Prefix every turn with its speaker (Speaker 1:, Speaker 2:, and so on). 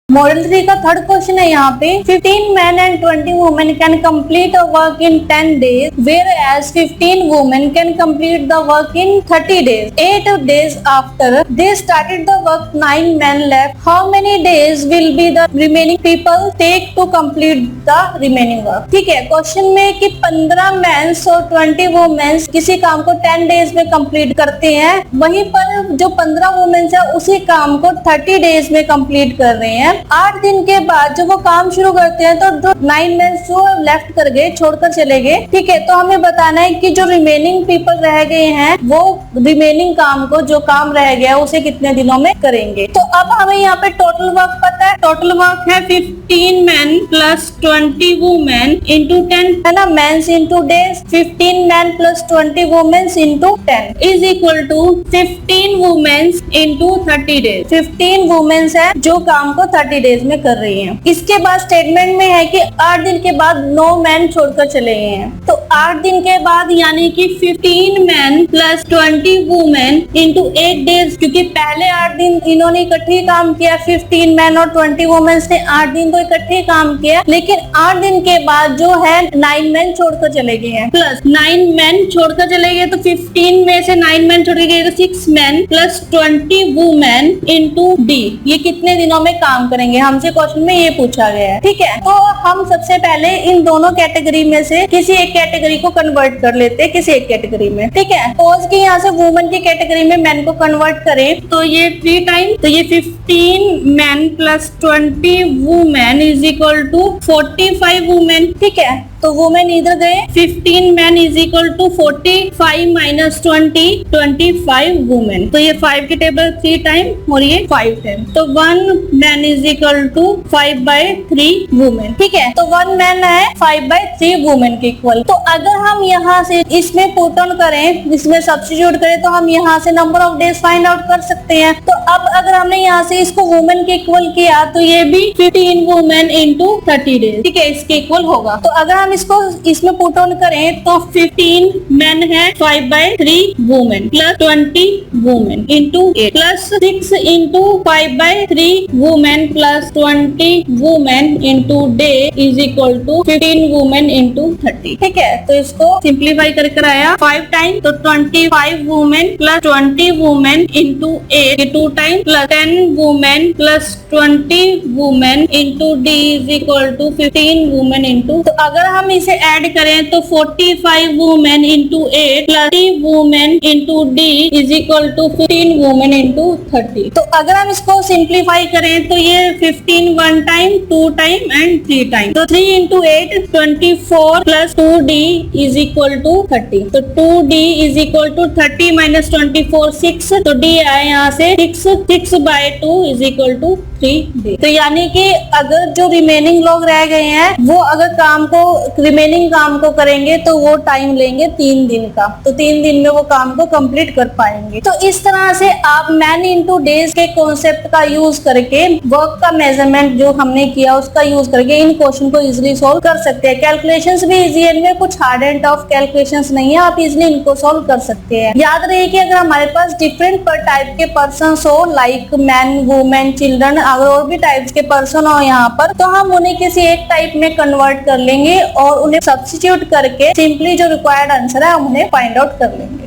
Speaker 1: Model 3 का third question है यहाँ पे 15 men and 20 women can complete a work in 10 days whereas 15 women can complete the work in 30 days. 8 days after they started the work, 9 men left. How many days will be the remaining people take to complete the remaining work? ठीक है, question में कि 15 mains और 20 women's किसी काम को 10 days में complete करते हैं, वहीं पर जो 15 वुमेन्स है उसी काम को 30 डेज में कंप्लीट कर रहे हैं। 8 दिन के बाद जब वो काम शुरू करते हैं तो जो 9 मेंस जो लेफ्ट कर गए, छोड़कर चले गए, ठीक है, तो हमें बताना है कि जो रिमेनिंग पीपल रह गए हैं वो रिमेनिंग काम को, जो काम रह गया उसे कितने दिनों में करेंगे। तो अब हमें यहाँ पे टोटल वर्क पता है, टोटल वर्क है 15 men plus 20 women into 10 है ना, men's into days, 15 men plus 20 women into 10 is equal to 15 women into 30 days। 15 women's है जो काम को 30 डेज में कर रही हैं। इसके बाद स्टेटमेंट में है कि 8 दिन के बाद 9 मैन छोड़कर चले गए हैं, तो 8 दिन के बाद यानी कि 15 man plus 20 women into 8 days, क्योंकि पहले 8 दिन इन्होंने इकट्ठे काम किया, 15 मैन और 20 वुमेन्स ने 8 दिन तो इकट्ठे काम किया, लेकिन 8 दिन के बाद जो है 9 मैन छोड़कर चले गए हैं, प्लस 9 मैन छोड़कर चले गए, तो 15 में से 9 मैन छोड़ गए तो 6 man plus 20 women into D, ये कितने दिनों में काम करेंगे, हमसे क्वेश्चन में ये पूछा गया है। ठीक है, तो हम सबसे पहले इन दोनों कैटेगरी में से किसी एक कैटेगरी को कन्वर्ट कर लेते हैं, किसी एक कैटेगरी में। ठीक है, सपोज कि यहाँ से वुमेन की कैटेगरी में मैन को कन्वर्ट करें तो ये 3 टाइम, तो ये 15 man plus 20 women is equal to 45 women. ठीक है, तो वुमेन इधर गए, 15 man is equal to 45 minus 20, 25 women, तो ये 5 की टेबल 3 टाइम और ये 5 टाइम, तो 1 man is equal to 5/3 women. ठीक है, तो 1 मैन है 5/3 वुमेन के इक्वल। तो अगर हम यहाँ से इसमें पुट ऑन करें, इसमें सब्स्टिट्यूट करें, तो हम यहाँ से number of days find out कर सकते हैं। तो अब अगर हमने यहाँ से इसको वुमेन के इक्वल किया तो ये भी 15 वुमेन इंटू 30 डेज, ठीक है, इसके इक्वल होगा। तो अगर हम इसको इसमें पुट ऑन करें तो 15 मैन है 5/3 women plus 20 women into 8 plus 6 into 5/3 women plus 20 women into d is equal to 15 women into 30। ठीक है, तो इसको सिंप्लीफाई करके आया 5 टाइम, तो 25 women plus 20 women into 8 2 time plus 10 women plus 20 women into d is equal to 15 women into, तो अगर हम इसे ऐड करें तो 45 women into 8 plus 30 women into d is equal to 15 women into 30। तो अगर हम इसको सिंप्लीफाई करें तो ये 15 1 टाइम, 2 टाइम एंड 3 टाइम, तो 3 into 8 24 plus 2d is equal to 30, तो 2d is equal to 30 minus 24 6, तो d आए यहाँ से 6/2 इज इक्वल टू 3d। तो यानी कि अगर जो रिमेनिंग लोग रह गए हैं वो अगर काम को, रिमेनिंग काम को करेंगे तो वो टाइम लेंगे 3 दिन का, तो 3 दिन में वो काम को कंप्लीट कर पाएंगे। तो इस तरह से आप मैन इंटू डेज के कॉन्सेप्ट का यूज करके वर्क का मेजरमेंट जो हमने किया उसका यूज करके इन क्वेश्चन को इजिली सोल्व कर सकते हैं। कैलकुलेशंस भी इजी है, इनमें कुछ हार्ड एंड टफ कैलकुलेशंस नहीं है, आप इजिली इनको सोल्व कर सकते हैं। याद रहे कि अगर हमारे पास डिफरेंट टाइप के पर्सन हो, लाइक मैन, वुमेन, चिल्ड्रन, अगर और भी टाइप्स के पर्सन हो यहाँ पर, तो हम उन्हें किसी एक टाइप में कन्वर्ट कर लेंगे और उन्हें सब्स्टिट्यूट करके सिंपली जो रिक्वायर्ड आंसर है हम उन्हें फाइंड आउट कर लेंगे।